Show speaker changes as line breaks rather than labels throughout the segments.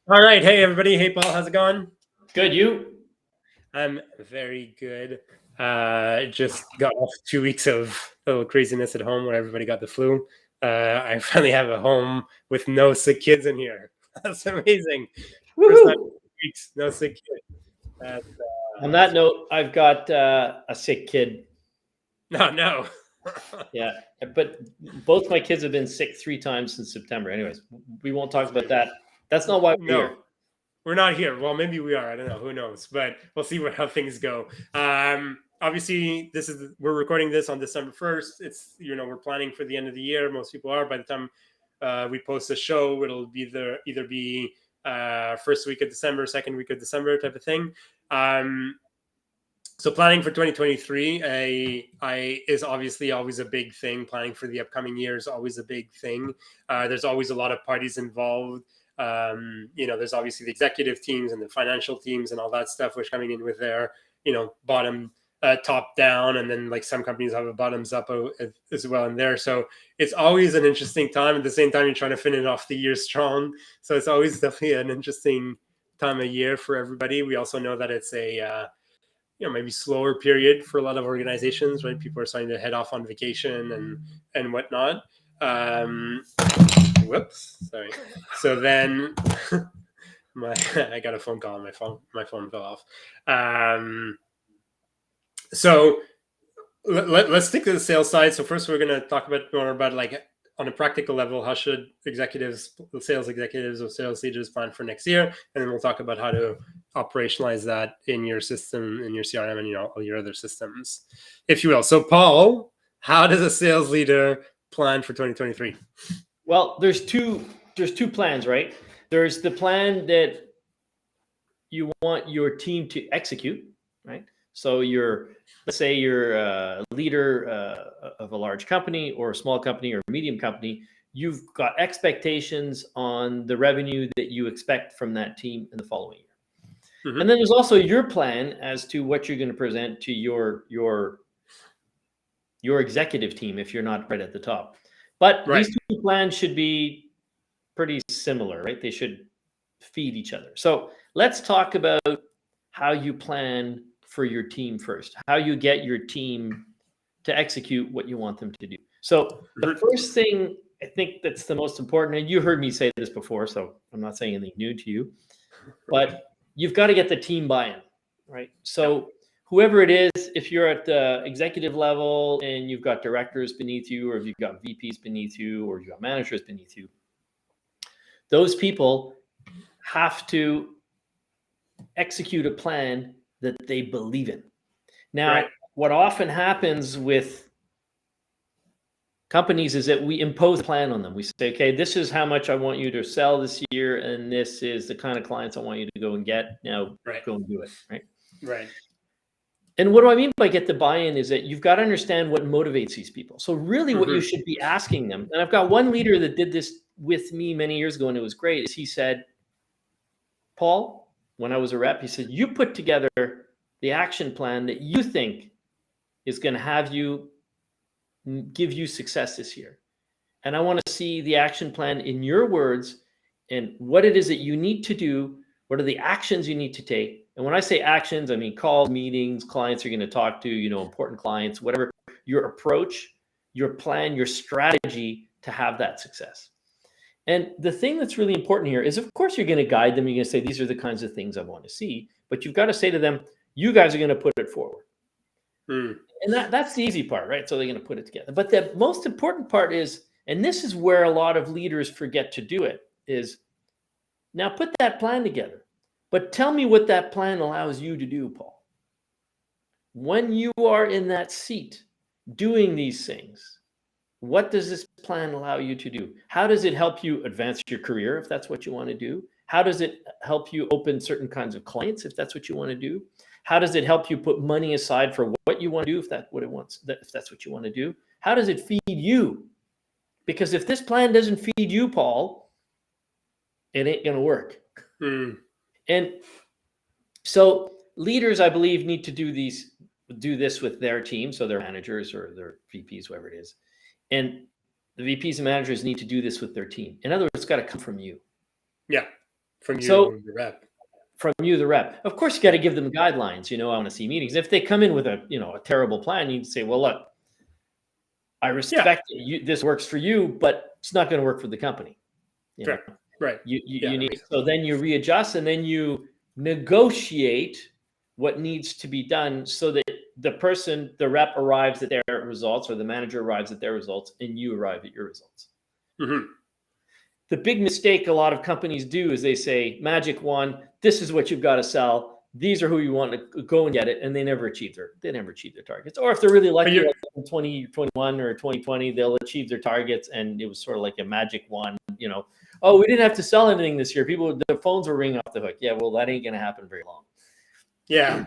All right. Hey, everybody. Hey, Paul. How's it going?
Good, you?
I'm very good. Just got off 2 weeks of little craziness at home where everybody got the flu. I finally have a home with no sick kids in here. That's amazing. First time
Woohoo!
in weeks, no sick kid. That's
On that note, I've got a sick kid.
no.
Yeah, but both my kids have been sick 3 times since September. Anyways, we won't talk about that. That's not why we're
No,
here.
we're not here. Well, maybe we are. I don't know. Who knows? But we'll see how things go. Obviously, we're recording this on December 1st. It's we're planning for the end of the year. Most people are. By the time we post the show, it'll be either be first week of December, second week of December type of thing. So planning for 2023 is obviously always a big thing. Planning for the upcoming year is always a big thing. There's always a lot of parties involved. There's obviously the executive teams and the financial teams and all that stuff, which coming in with their, bottom top down, and then like some companies have a bottoms up as well in there. So it's always an interesting time. At the same time, you're trying to finish off the year strong. So it's always definitely an interesting time of year for everybody. We also know that it's a maybe slower period for a lot of organizations, right? People are starting to head off on vacation and whatnot. Whoops, sorry. So then I got a phone call on my phone fell off. So let's stick to the sales side. So first we're going to talk more about like on a practical level, how should sales executives or sales leaders plan for next year? And then we'll talk about how to operationalize that in your system, in your CRM, and all your other systems, if you will. So Paul, how does a sales leader plan for 2023?
Well, there's two plans, right? There's the plan that you want your team to execute, right? So let's say you're a leader of a large company or a small company or a medium company. You've got expectations on the revenue that you expect from that team in the following year. Mm-hmm. And then there's also your plan as to what you're going to present to your executive team if you're not right at the top. But right. These two plans should be pretty similar, right? They should feed each other. So let's talk about how you plan for your team first, how you get your team to execute what you want them to do. So the first thing I think that's the most important, and you heard me say this before, so I'm not saying anything new to you, but you've got to get the team buy-in, right? So whoever it is, if you're at the executive level and you've got directors beneath you, or if you've got VPs beneath you, or you've got managers beneath you, those people have to execute a plan that they believe in. Now, what often happens with companies is that we impose a plan on them. We say, okay, this is how much I want you to sell this year, and this is the kind of clients I want you to go and get. Now, go and do it, right?
Right.
And what do I mean by get the buy-in is that you've got to understand what motivates these people. So really what you should be asking them, and I've got one leader that did this with me many years ago, and it was great, is he said, Paul, when I was a rep, he said, you put together the action plan that you think is going to give you success this year. And I want to see the action plan in your words and what it is that you need to do. What are the actions you need to take? And when I say actions, I mean calls, meetings, clients you're going to talk to, important clients, whatever your approach, your plan, your strategy to have that success. And the thing that's really important here is, of course, you're going to guide them. You're going to say, these are the kinds of things I want to see. But you've got to say to them, you guys are going to put it forward. And that's the easy part, right? So they're going to put it together. But the most important part is, and this is where a lot of leaders forget to do it, is now put that plan together. But tell me what that plan allows you to do, Paul. When you are in that seat doing these things, what does this plan allow you to do? How does it help you advance your career if that's what you want to do? How does it help you open certain kinds of clients if that's what you want to do? How does it help you put money aside for what you want to do if that's what you want to do? How does it feed you? Because if this plan doesn't feed you, Paul, it ain't going to work. And so leaders, I believe, need to do this with their team, so their managers or their VPs, whoever it is. And the VPs and managers need to do this with their team. In other words, it's got to come from you.
Yeah, from
So
you, the rep.
from you, the rep, of course, you got to give them guidelines. I want to see meetings. If they come in with a terrible plan, you say, well, look, I
Yeah.
respect you. This works for you, but it's not going to work for the company.
Fair. Right.
You need, so then you readjust and then you negotiate what needs to be done so that the rep arrives at their results, or the manager arrives at their results, and you arrive at your results.
Mm-hmm.
The big mistake a lot of companies do is they say, magic wand, this is what you've got to sell. These are who you want to go and get it. And they never achieve their targets. Or if they're really lucky, like in 2021 or 2020, they'll achieve their targets. And it was sort of like a magic wand, oh, we didn't have to sell anything this year. The phones were ringing off the hook. Yeah, well, that ain't going to happen very long.
Yeah.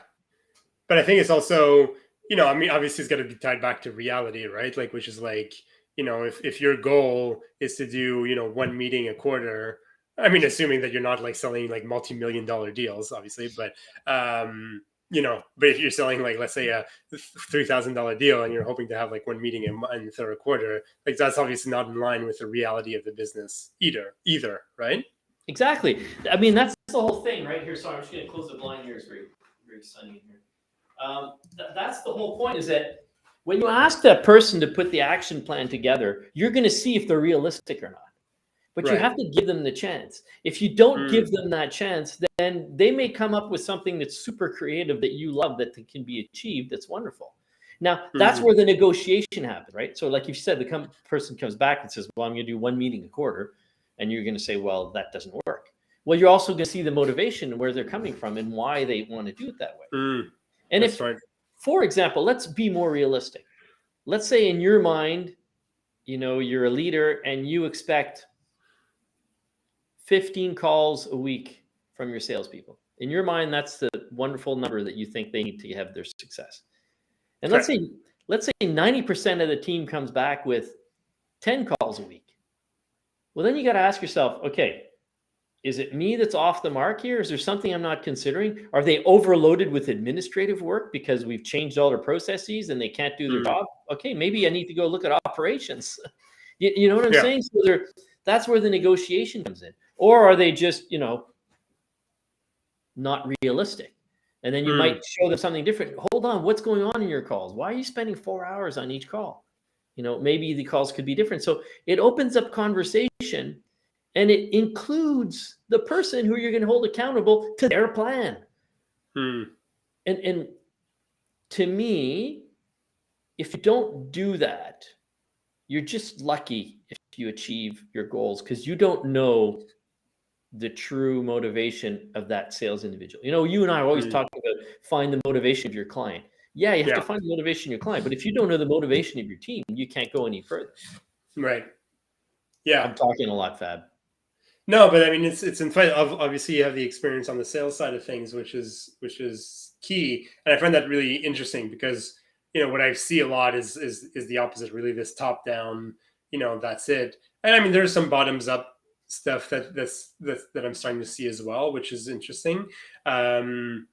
But I think it's also, I mean, obviously it's got to be tied back to reality, right? Like, which is like, if your goal is to do, one meeting a quarter, I mean, assuming that you're not like selling like multi-million-dollar deals, obviously, but, but if you're selling like, let's say a $3,000 deal and you're hoping to have like one meeting a month or a quarter, like that's obviously not in line with the reality of the business either, right?
Exactly. I mean, that's the whole thing right here. Sorry, I'm just going to close the blind here. It's very, very sunny in here. That's the whole point, is that when you ask that person to put the action plan together, you're going to see if they're realistic or not. But you have to give them the chance. If you don't give them that chance, then they may come up with something that's super creative that you love, that can be achieved. That's wonderful. Now, that's where the negotiation happens, right? So like you said, the person comes back and says, well, I'm going to do one meeting a quarter. And you're going to say, well, that doesn't work. Well, you're also going to see the motivation and where they're coming from and why they want to do it that way. And if, for example, let's be more realistic. Let's say in your mind, you're a leader and you expect 15 calls a week from your salespeople. In your mind, that's the wonderful number that you think they need to have their success. And let's say 90% of the team comes back with 10 calls a week. Well, then you got to ask yourself, okay, is it me that's off the mark here? Is there something I'm not considering? Are they overloaded with administrative work because we've changed all their processes and they can't do their job? Okay, maybe I need to go look at operations. You know what I'm saying? So that's where the negotiation comes in. Or are they just, not realistic? And then you might show them something different. Hold on, what's going on in your calls? Why are you spending 4 hours on each call? Maybe the calls could be different. So it opens up conversation, and it includes the person who you're going to hold accountable to their plan. And to me, if you don't do that, you're just lucky if you achieve your goals, because you don't know the true motivation of that sales individual. You and I are always talking about find the motivation of your client. Yeah, you have to find the motivation of your client, but if you don't know the motivation of your team, you can't go any further.
Right. Yeah.
I'm talking a lot, Fab.
No, but I mean, it's in fact, obviously you have the experience on the sales side of things, which is key. And I find that really interesting because, what I see a lot is the opposite, really, this top down, that's it. And I mean, there's some bottoms up stuff that I'm starting to see as well, which is interesting. But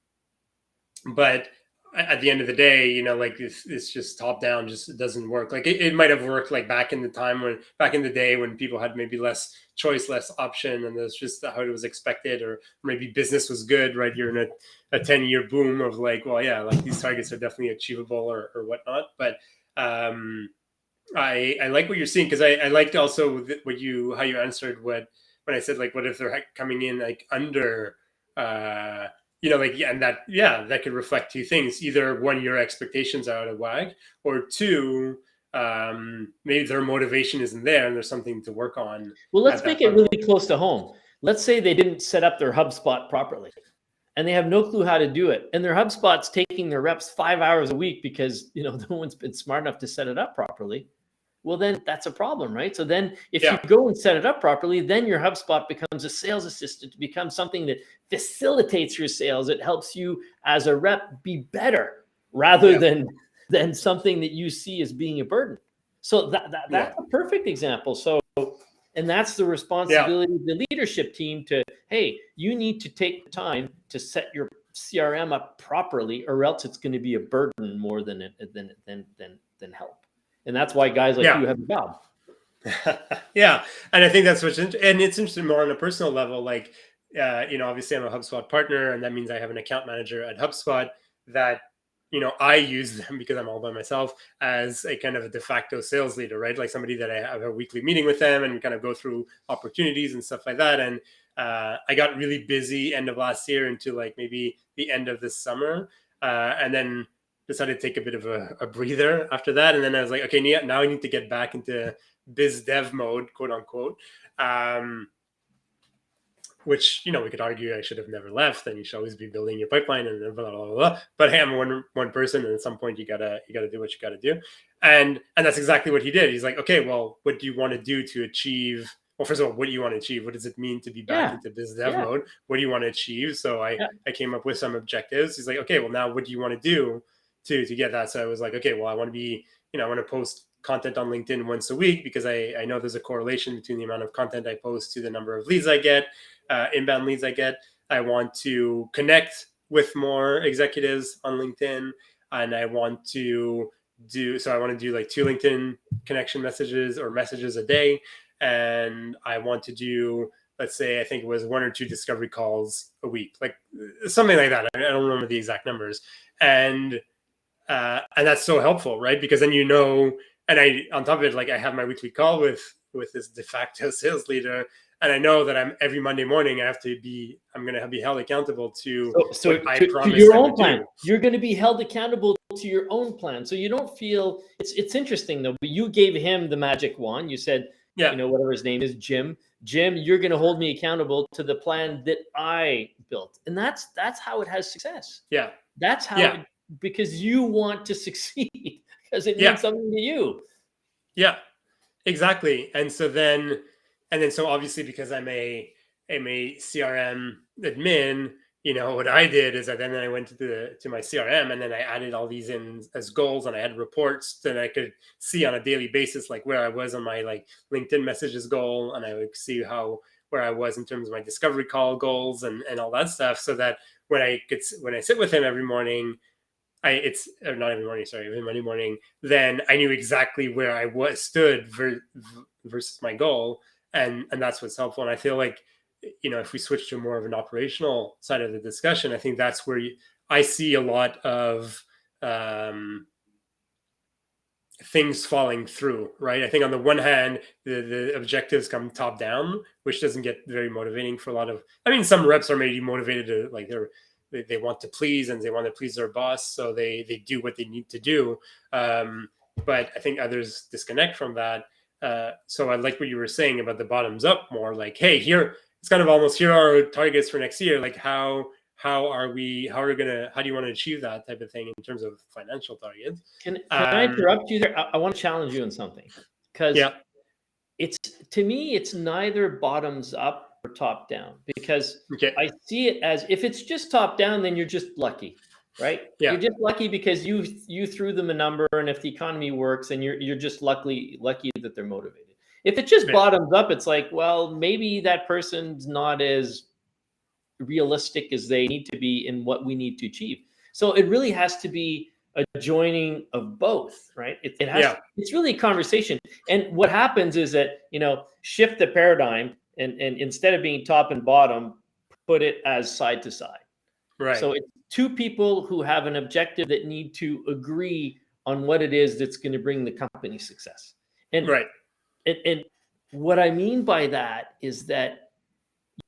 at the end of the day, like it's just top down, just it doesn't work. Like it might have worked like back in the day when people had maybe less choice, less option, and that's just how it was expected, or maybe business was good, right? You're in a 10-year boom of like, well, yeah, like these targets are definitely achievable or whatnot. But I like what you're seeing, because I liked also how you answered when I said, like, what if they're coming in like under and that could reflect two things: either one, your expectations are out of whack, or two, maybe their motivation isn't there and there's something to work on.
Well, let's make it really close to home. Let's say they didn't set up their HubSpot properly and they have no clue how to do it, and their HubSpot's taking their reps 5 hours a week because no one's been smart enough to set it up properly. Well, then that's a problem, right? So then if you go and set it up properly, then your HubSpot becomes a sales assistant, to become something that facilitates your sales. It helps you as a rep be better rather than something that you see as being a burden. So that's a perfect example. So, and that's the responsibility of the leadership team to, hey, you need to take the time to set your CRM up properly, or else it's going to be a burden more than help. And that's why guys like you have a job.
Yeah. And I think that's and it's interesting more on a personal level. Like, obviously I'm a HubSpot partner, and that means I have an account manager at HubSpot that, I use them because I'm all by myself as a kind of a de facto sales leader, right? Like somebody that I have a weekly meeting with them and we kind of go through opportunities and stuff like that. And I got really busy end of last year into like maybe the end of this summer, and then decided to take a bit of a breather after that. And then I was like, okay, now I need to get back into biz dev mode, quote unquote. Which we could argue I should have never left, and you should always be building your pipeline and blah blah blah. Blah. But hey, I'm one person, and at some point you gotta do what you gotta do, and that's exactly what he did. He's like, okay, well, what do you want to do to achieve? Well, first of all, what do you want to achieve? What does it mean to be back
Yeah.
into biz dev
Yeah.
mode? What do you want to achieve? So I came up with some objectives. He's like, okay, well, now what do you want to do to get that? So I was like, okay, well, I want to be, I want to post content on LinkedIn once a week because I know there's a correlation between the amount of content I post to the number of leads I get. Inbound leads I get. I want to connect with more executives on LinkedIn, and I want to do like 2 LinkedIn connection messages or messages a day, and I want to do, let's say, I think it was 1 or 2 discovery calls a week, like something like that. I don't remember the exact numbers, and that's so helpful, right? Because then and I, on top of it, like I have my weekly call with this de facto sales leader, and I know that every Monday morning I'm going to be held accountable to
So
what I
to
promised
your
I
own
would
plan.
do.
You're going to be held accountable to your own plan. So you don't feel it's interesting though, but you gave him the magic wand. You said,
Yeah,
whatever his name is, Jim, you're going to hold me accountable to the plan that I built. And that's how it has success.
yeah,
That's how
yeah,
because you want to succeed because it
yeah,
means something to you.
yeah. Exactly. So obviously because I'm a CRM admin, what I did is then I went to my CRM, and then I added all these in as goals, and I had reports that I could see on a daily basis, like where I was on my like LinkedIn messages goal, and I would see where I was in terms of my discovery call goals and all that stuff, so that when I sit with him every morning, it's or not every morning, sorry, every Monday morning, then I knew exactly where I stood versus my goal, and that's what's helpful. And I feel like, if we switch to more of an operational side of the discussion, I think that's where I see a lot of things falling through, right? I think on the one hand, the objectives come top down, which doesn't get very motivating for a lot of. I mean, some reps are maybe motivated to like they want to please, and they want to please their boss, so they do what they need to do. But I think others disconnect from that. So I like what you were saying about the bottoms up more. Like, hey, here it's kind of almost, here are our targets for next year. Like how do you want to achieve that type of thing in terms of financial targets?
Can I interrupt you there? I want to challenge you on something because
Yeah.
it's, to me, it's neither bottoms up or top down, because
Okay.
I see it as, if it's just top down, then you're just lucky, right?
Yeah.
You're just lucky because you threw them a number, and if the economy works, and you're just lucky that they're motivated. If it just
Yeah.
bottoms up, it's like, well, maybe that person's not as realistic as they need to be in what we need to achieve. So it really has to be a joining of both, right? It has.
Yeah.
It's really a conversation. And what happens is that, shift the paradigm, and instead of being top and bottom, put it as side to side.
Right.
So it's two people who have an objective that need to agree on what it is that's going to bring the company success. And
Right.
and what I mean by that is that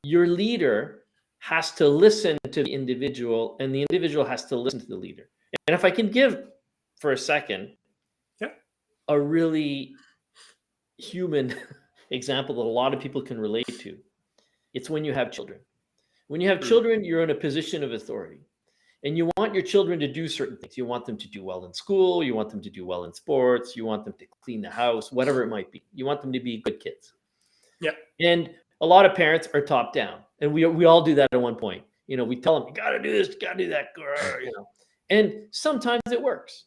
your leader has to listen to the individual, and the individual has to listen to the leader. And if I can give for a second
Yeah.
a really human example that a lot of people can relate to, it's when you have children. When you have children, you're in a position of authority, and you want your children to do certain things. You want them to do well in school, you want them to do well in sports, you want them to clean the house, whatever it might be. You want them to be good kids.
Yeah.
And a lot of parents are top down, and we all do that at one point. We tell them, you got to do this, you got to do that, and sometimes it works,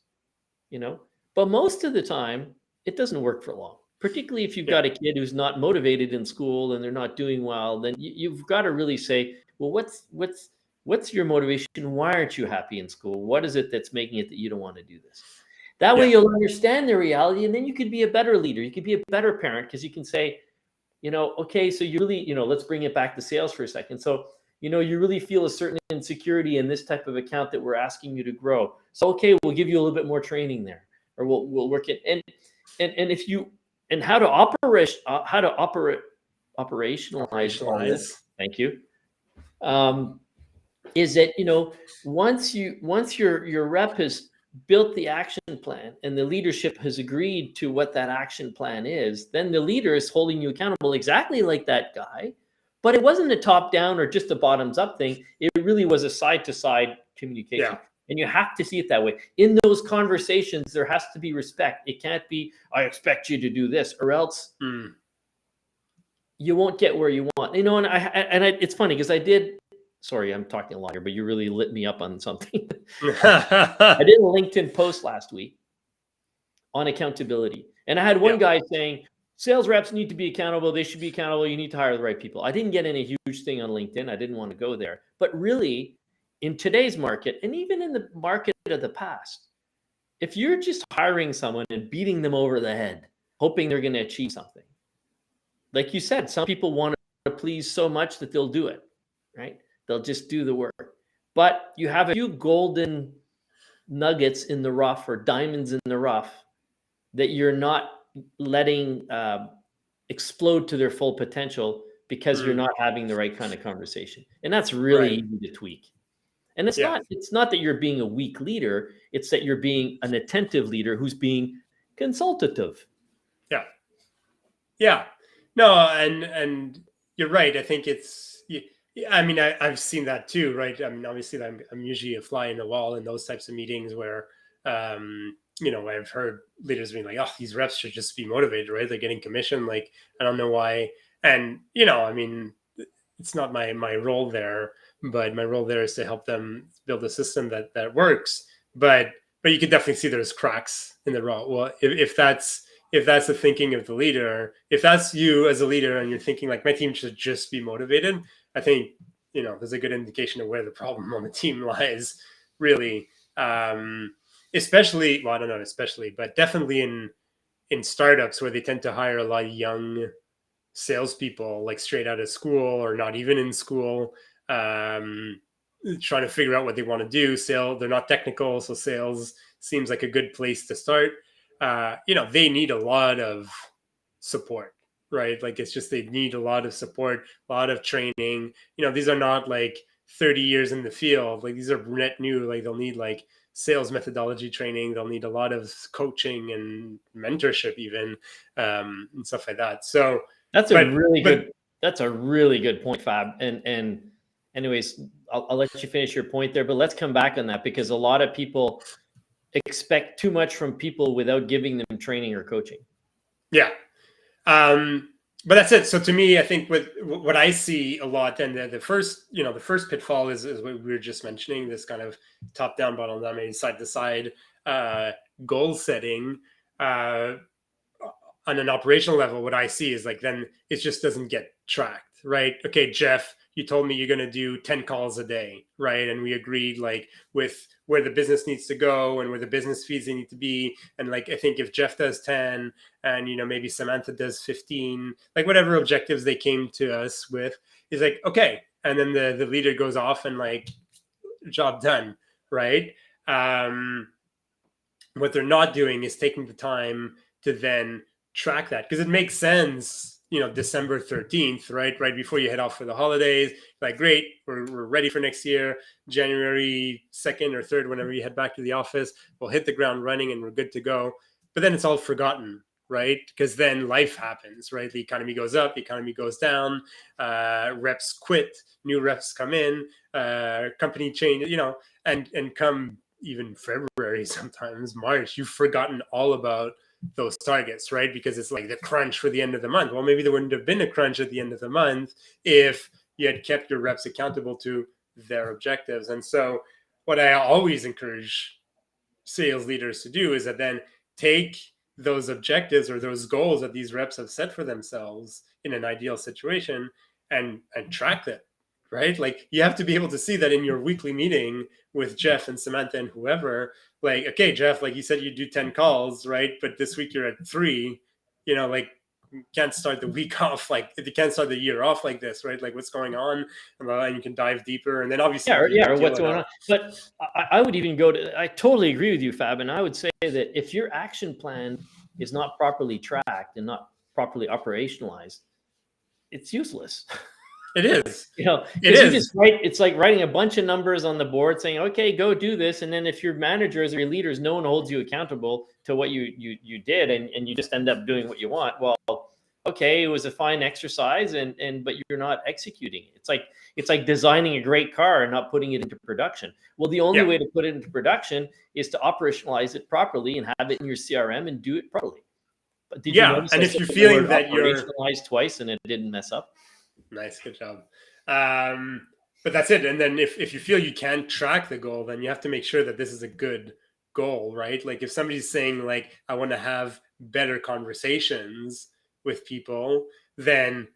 but most of the time it doesn't work for long. Particularly if you've got a kid who's not motivated in school and they're not doing well, then you've got to really say, well, what's your motivation? Why aren't you happy in school? What is it that's making it that you don't want to do this? That way you'll understand the reality, and then you could be a better leader. You could be a better parent, because you can say, okay, so you really, let's bring it back to sales for a second. So, you really feel a certain insecurity in this type of account that we're asking you to grow. So, okay, we'll give you a little bit more training there, or we'll work it. And if you, and how to operationalize all
Operationalize.
this. Thank you. Is that, once your rep has built the action plan and the leadership has agreed to what that action plan is, then the leader is holding you accountable exactly like that guy. But it wasn't a top down or just a bottoms up thing. It really was a side to side communication.
Yeah.
And you have to see it that way. In those conversations, there has to be respect. It can't be, I expect you to do this, or else you won't get where you want. It's funny because sorry, I'm talking a lot here, but you really lit me up on something. I did a LinkedIn post last week on accountability. And I had one guy saying, sales reps need to be accountable. They should be accountable. You need to hire the right people. I didn't get in a huge thing on LinkedIn. I didn't want to go there. But really, in today's market, and even in the market of the past, if you're just hiring someone and beating them over the head, hoping they're going to achieve something, like you said, some people want to please so much that they'll do it, right? They'll just do the work. But you have a few golden nuggets in the rough or diamonds in the rough that you're not letting explode to their full potential because you're not having the right kind of conversation. And that's really easy to tweak. And it's not that you're being a weak leader. It's that you're being an attentive leader who's being consultative.
Yeah. Yeah. No, and you're right. I think I've seen that too, right? I mean, obviously I'm usually a fly in the wall in those types of meetings where, I've heard leaders being like, oh, these reps should just be motivated, right? They're getting commission. Like, I don't know why. And, I mean, it's not my role there, but my role there is to help them build a system that works. But you can definitely see there's cracks in the role. Well, if that's the thinking of the leader, if that's you as a leader and you're thinking like my team should just be motivated, I think, there's a good indication of where the problem on the team lies, really. Especially, well, I don't know, but definitely in startups where they tend to hire a lot of young salespeople, like straight out of school or not even in school, trying to figure out what they want to do. They're not technical, so sales seems like a good place to start. They need a lot of support, right? Like it's just, they need a lot of support, a lot of training. These are not like 30 years in the field. Like these are net new. Like they'll need like sales methodology training. They'll need a lot of coaching and mentorship even, and stuff like that. So
that's a really good point, Fab. And anyways, I'll let you finish your point there, but let's come back on that because a lot of people expect too much from people without giving them training or coaching.
Yeah. But that's it. So to me, I think with what I see a lot, and the first pitfall is what we were just mentioning, this kind of top down, bottom down, maybe side to side goal setting. On an operational level, what I see is like, then it just doesn't get tracked, right? Okay, Jeff, you told me you're going to do 10 calls a day, right? And we agreed like with where the business needs to go and where the business fees need to be. And like, I think if Jeff does 10 and, maybe Samantha does 15, like whatever objectives they came to us with is like, okay. And then the leader goes off and like, job done, right? What they're not doing is taking the time to then track that, because it makes sense, December 13th, right before you head off for the holidays, like great, we're ready for next year. January 2nd or 3rd, whenever you head back to the office, we'll hit the ground running and we're good to go. But then it's all forgotten, right? Because then life happens, right? The economy goes up, the economy goes down, reps quit, new reps come in, company change, and come even February, sometimes March, you've forgotten all about those targets, right? Because it's like the crunch for the end of the month. Well, maybe there wouldn't have been a crunch at the end of the month if you had kept your reps accountable to their objectives. And so what I always encourage sales leaders to do is that then take those objectives or those goals that these reps have set for themselves in an ideal situation and track them, right? Like you have to be able to see that in your weekly meeting with Jeff and Samantha and whoever, like, okay, Jeff, like you said, you do 10 calls, right? But this week you're at 3, like can't start the week off like you can't start the year off like this, right? Like what's going on, and you can dive deeper, and then obviously
or
deal
what's
it
going
out.
on. But I would even go to, I totally agree with you, Fab. And I would say that if your action plan is not properly tracked and not properly operationalized, it's useless.
It is.
You know,
It
because you just
is.
write, it's like writing a bunch of numbers on the board saying, okay, go do this. And then if your managers or your leaders, no one holds you accountable to what you did, and you just end up doing what you want. Well, okay, it was a fine exercise, but you're not executing it. It's like designing a great car and not putting it into production. Well, the only
Yeah.
way to put it into production is to operationalize it properly and have it in your CRM and do it properly. But did you
Yeah.
notice
And
I
if
said
you're
the word
feeling that you're
operationalize twice and it didn't mess up?
nice, good job. But that's it. And then if you feel you can't track the goal, then you have to make sure that this is a good goal, right? Like if somebody's saying like I want to have better conversations with people, then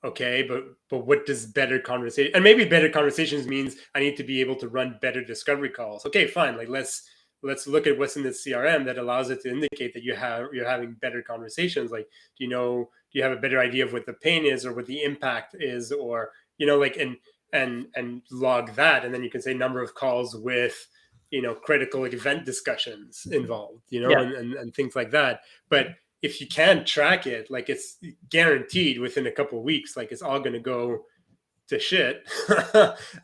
okay, but what does better conversation, and maybe better conversations means I need to be able to run better discovery calls. Okay, fine. Like let's look at what's in the CRM that allows it to indicate that you're having better conversations. Like do you have a better idea of what the pain is or what the impact is, or like and log that, and then you can say number of calls with critical event discussions involved,
Yeah.
and things like that. But if you can't track it, like it's guaranteed within a couple of weeks, like it's all going to go to shit.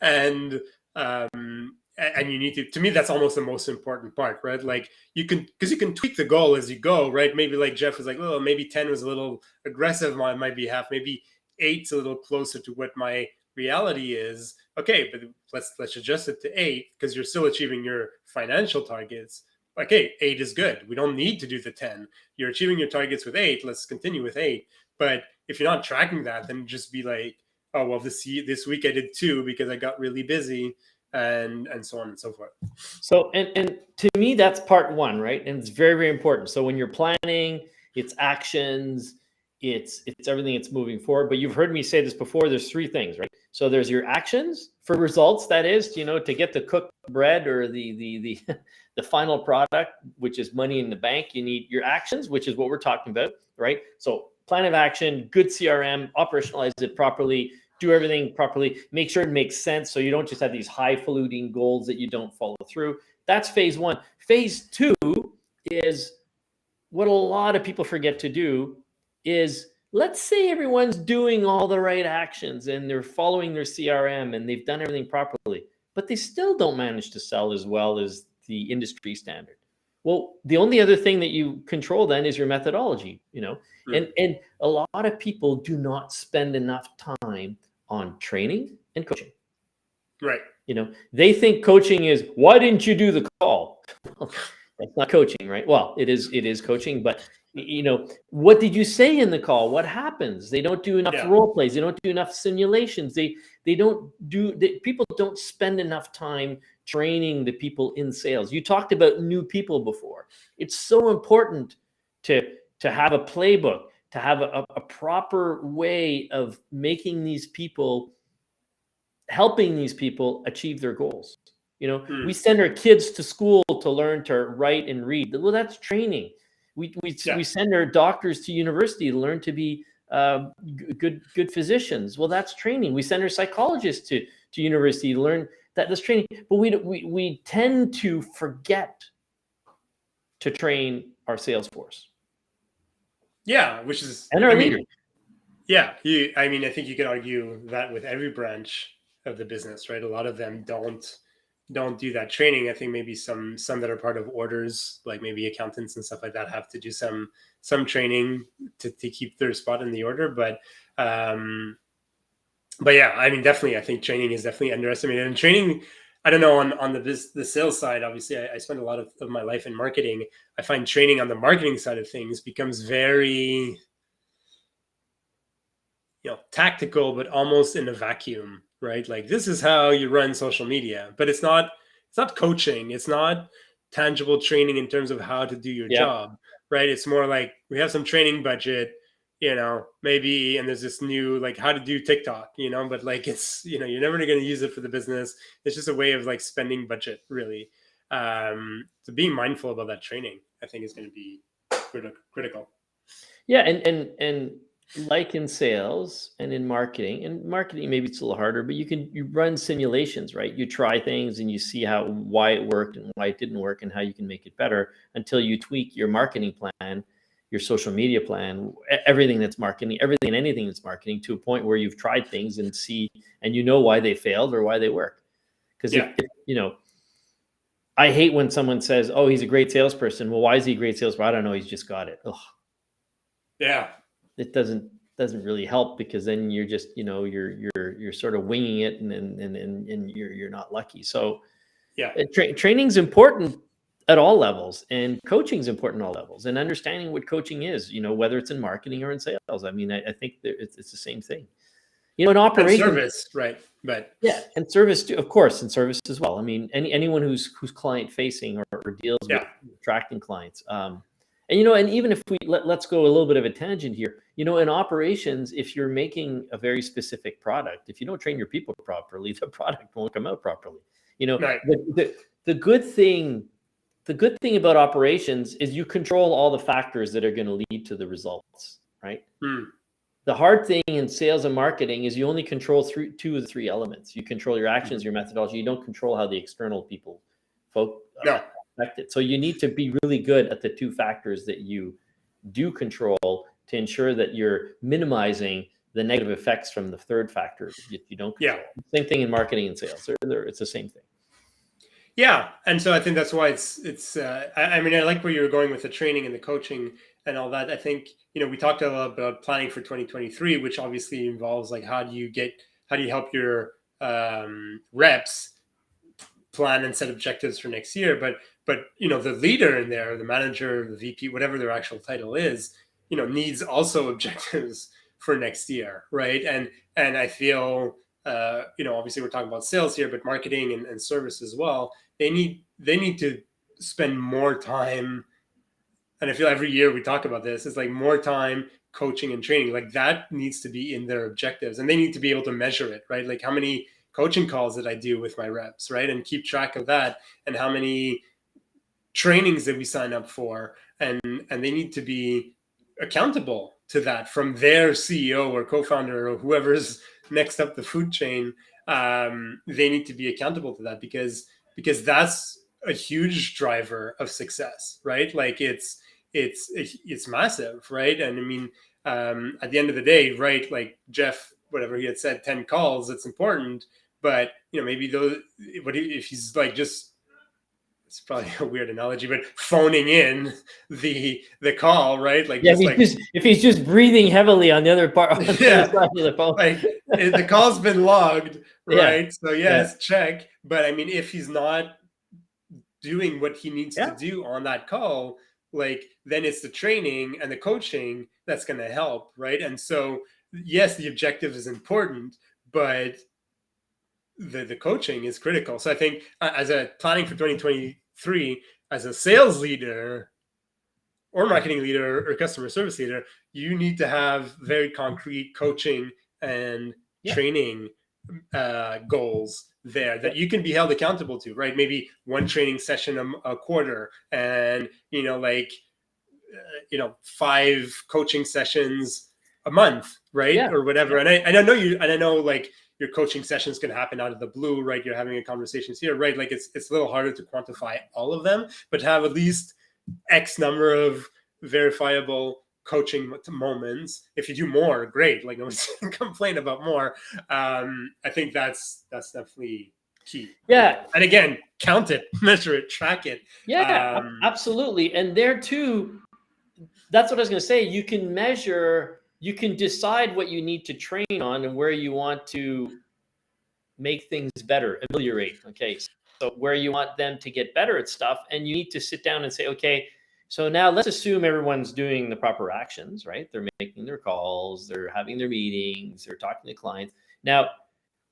and and you need to me that's almost the most important part, right? Like because you can tweak the goal as you go, right? Maybe like Jeff was like, oh, maybe 10 was a little aggressive on my behalf, maybe 8's a little closer to what my reality is. Okay, but let's adjust it to 8 because you're still achieving your financial targets. Okay, 8 is good, we don't need to do the 10. You're achieving your targets with 8, let's continue with 8. But if you're not tracking that, then just be like, oh well, this week I did 2 because I got really busy, and so on and so forth.
So, and to me, that's part one, right? And it's very, very important. So when you're planning, it's actions, it's everything that's moving forward. But you've heard me say this before. There's three things, right? So there's your actions for results. That is, to get the cooked bread or the the final product, which is money in the bank. You need your actions, which is what we're talking about, right? So plan of action, good CRM, operationalize it properly, do everything properly, make sure it makes sense so you don't just have these highfalutin goals that you don't follow through. That's phase one. Phase two is what a lot of people forget to do is, let's say everyone's doing all the right actions and they're following their CRM and they've done everything properly, but they still don't manage to sell as well as the industry standard. Well, the only other thing that you control then is your methodology, and a lot of people do not spend enough time on training and coaching.
Right.
They think coaching is, why didn't you do the call? That's not coaching, right? Well, it is coaching, but what did you say in the call? What happens? They don't do enough role plays. They don't do enough simulations. People don't spend enough time training the people in sales. You talked about new people before. It's so important to have a playbook, to have a proper way of making these people, helping these people achieve their goals. We send our kids to school to learn to write and read. Well, that's training. We send our doctors to university to learn to be good physicians. Well, that's training. We send our psychologists to university to learn that's training. But we tend to forget to train our sales force.
Yeah, which is,
and our leaders.
Yeah, I think you could argue that with every branch of the business, right? A lot of them don't do that training. I think maybe some that are part of orders, like maybe accountants and stuff like that, have to do some training to keep their spot in the order. But yeah, definitely, I think training is definitely underestimated. And training, I don't know, on the sales side, obviously, I spend a lot of my life in marketing. I find training on the marketing side of things becomes very tactical, but almost in a vacuum, right? Like this is how you run social media, but it's not coaching. It's not tangible training in terms of how to do your job, right? It's more like we have some training budget, maybe, and there's this new, like how to do TikTok, but like it's, you're never going to use it for the business. It's just a way of like spending budget, really. So being mindful about that training, I think, is going to be critical.
Yeah, and like in sales and in marketing maybe it's a little harder, but you run simulations, right? You try things and you see why it worked and why it didn't work and how you can make it better until you tweak your marketing plan, your social media plan, everything that's marketing, everything and anything that's marketing, to a point where you've tried things and you know why they failed or why they work. Because
Yeah.
if you know, I hate when someone says, "Oh, he's a great salesperson." Well, why is he a great salesperson? I don't know. He's just got it. Ugh,
Yeah.
it doesn't really help, because then you're just, you're sort of winging it, and you're not lucky. So
Yeah.
training's important at all levels, and coaching's important at all levels, and understanding what coaching is, whether it's in marketing or in sales. I mean, I think that it's the same thing, in
And
operations.
service, right? But
Yeah, and service too, of course, and service as well. I mean, anyone who's client facing, or deals with
yeah.
attracting clients. And even if let's go a little bit of a tangent here. In operations, if you're making a very specific product, if you don't train your people properly, the product won't come out properly.
Right.
The good thing, about operations is you control all the factors that are going to lead to the results, right?
Hmm.
The hard thing in sales and marketing is you only control two of the three elements. You control your actions, your methodology. You don't control how the external people
No.
affect it. So you need to be really good at the two factors that you do control, to ensure that you're minimizing the negative effects from the third factor that you don't
Yeah.
control. Same thing in marketing and sales. It's the same thing.
Yeah, and so I think that's why it's. I mean, I like where you're going with the training and the coaching and all that. I think we talked a lot about planning for 2023, which obviously involves like how do you help your reps plan and set objectives for next year. But the leader in there, the manager, the VP, whatever their actual title is, needs also objectives for next year, right? And I feel obviously we're talking about sales here, but marketing and service as well. They need to spend more time, and I feel every year we talk about this. It's like more time coaching and training. Like that needs to be in their objectives, and they need to be able to measure it, right? Like how many coaching calls did I do with my reps, right? And keep track of that, and how many trainings that we sign up for, and they need to be accountable to that from their CEO or co-founder or whoever's next up the food chain. They need to be accountable to that, because that's a huge driver of success, right? Like it's massive, right? And I mean, at the end of the day, right? Like Jeff, whatever he had said, 10 calls, it's important, but maybe those, what if he's like just, it's probably a weird analogy, but phoning in the call, right? Like
Yeah,
just like
if he's just breathing heavily on the other part, on the other
yeah,
side of the phone.
like the call's been logged,
Yeah,
right? So
yeah,
yes, check. But I mean, if he's not doing what he needs to
yeah.
do on that call, like then it's the training and the coaching that's going to help, right? And so yes, the objective is important, but the coaching is critical. So I think as a planning for 2023, as a sales leader or marketing leader or customer service leader, you need to have very concrete coaching and
Yeah.
training goals there that you can be held accountable to, right? Maybe one training session a quarter, and 5 coaching sessions a month, right?
Yeah.
Or whatever. And I know like your coaching sessions can happen out of the blue, right? You're having a conversations here, right? Like it's a little harder to quantify all of them, but to have at least X number of verifiable coaching moments. If you do more, great. Like no one's complain about more. I think that's definitely key.
Yeah.
And again, count it, measure it, track it.
Yeah, absolutely. And there too, that's what I was going to say. You can measure, you can decide what you need to train on and where you want to make things better, ameliorate. Okay. So where you want them to get better at stuff, and you need to sit down and say, okay, so now let's assume everyone's doing the proper actions, right? They're making their calls, they're having their meetings, they're talking to clients. Now,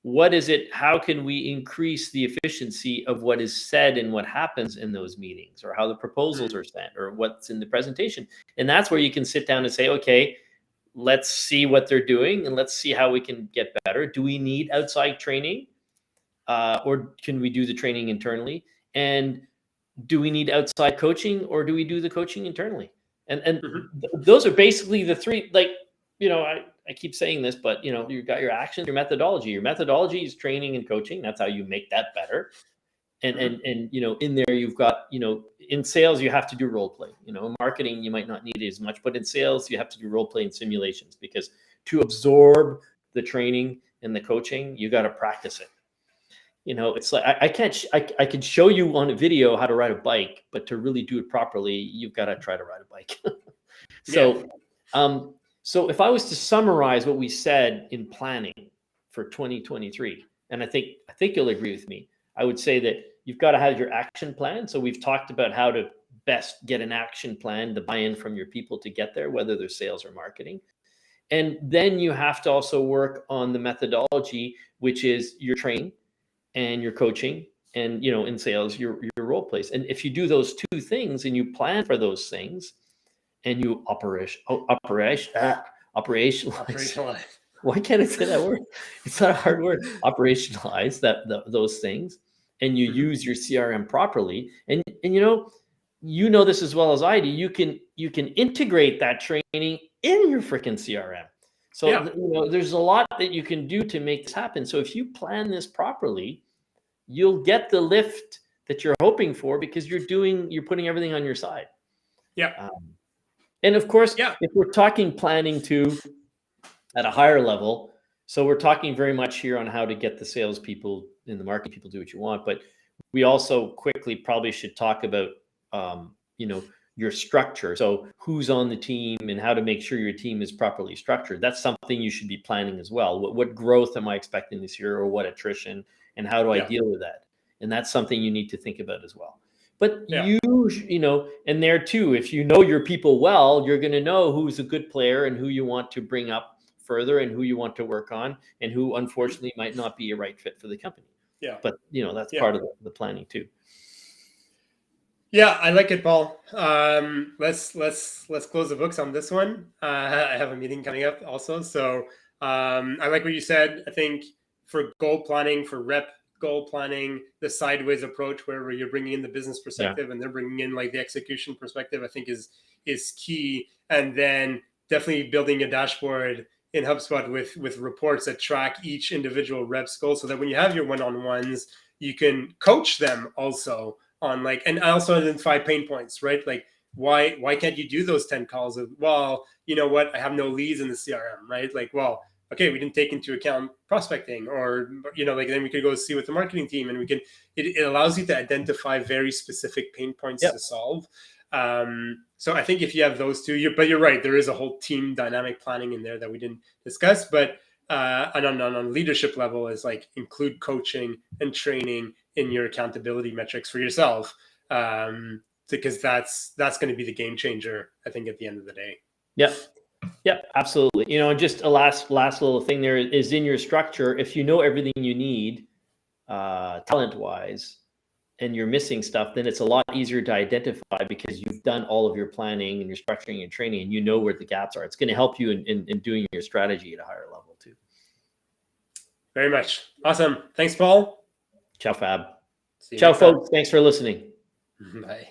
what is it? How can we increase the efficiency of what is said and what happens in those meetings, or how the proposals are sent, or what's in the presentation? And that's where you can sit down and say, okay, let's see what they're doing and let's see how we can get better. Do we need outside training, or can we do the training internally? And do we need outside coaching, or do we do the coaching internally? And
Mhm.
those are basically the three, like, I keep saying this, but you've got your actions, your methodology. Your methodology is training and coaching. That's how you make that better. And
Mhm.
in there you've got, in sales you have to do role play. In marketing you might not need it as much, but in sales you have to do role play and simulations, because to absorb the training and the coaching, you got to practice it. It's like I can't I could show you on a video how to ride a bike, but to really do it properly, you've got to try to ride a bike.
Yeah.
So, so if I was to summarize what we said in planning for 2023, and I think you'll agree with me, I would say that you've got to have your action plan. So we've talked about how to best get an action plan, the buy-in from your people to get there, whether they're sales or marketing. And then you have to also work on the methodology, which is your training and your coaching, and in sales your role plays. And if you do those two things and you plan for those things, and you operationalize.
Operationalize.
Why can't I say that word? It's not a hard word. Operationalize those things, and you
Mhm.
use your CRM properly. And you know this as well as I do. You can integrate that training in your freaking CRM. So
Yeah.
there's a lot that you can do to make this happen. So if you plan this properly, you'll get the lift that you're hoping for, because you're putting everything on your side.
Yeah.
Um, and of course,
Yeah.
if we're talking planning too at a higher level, so we're talking very much here on how to get the salespeople and the marketing people do what you want, but we also quickly probably should talk about, your structure. So who's on the team and how to make sure your team is properly structured. That's something you should be planning as well. What growth am I expecting this year, or what attrition, and how do I
Yeah.
deal with that? And that's something you need to think about as well. But
Yeah.
and there too, if you know your people well, you're going to know who's a good player and who you want to bring up further and who you want to work on, and who
Mhm.
unfortunately might not be a right fit for the company.
Yeah.
But that's
Yeah.
part of the planning too.
Yeah, I like it, Paul. Let's close the books on this one. I have a meeting coming up also, so I like what you said. I think for goal planning, for rep goal planning, the sideways approach where you're bringing in the business
Yeah.
perspective and they're bringing in like the execution perspective, I think is key. And then definitely building a dashboard in HubSpot with reports that track each individual rep's goal, so that when you have your one-on-ones, you can coach them also on like, and I also identify pain points, right? Like why can't you do those 10 calls of, well, you know what, I have no leads in the CRM, right? Like, well, okay, we didn't take into account prospecting, or like then we could go see with the marketing team, and we can, it allows you to identify very specific pain points
Yep.
to solve. So I think if you have those two, but you're right, there is a whole team dynamic planning in there that we didn't discuss, but and on leadership level is like include coaching and training in your accountability metrics for yourself, because that's going to be the game changer, I think, at the end of the day.
Yep. Yep, absolutely. Just a last little thing there is, in your structure, if you know everything you need, talent wise, and you're missing stuff, then it's a lot easier to identify, because you've done all of your planning and your structuring and training, and you know where the gaps are. It's going to help you in doing your strategy at a higher level too.
Very much. Awesome. Thanks, Paul.
Ciao, Fab.
See you
Ciao,
next time.
folks. Thanks for listening.
Bye.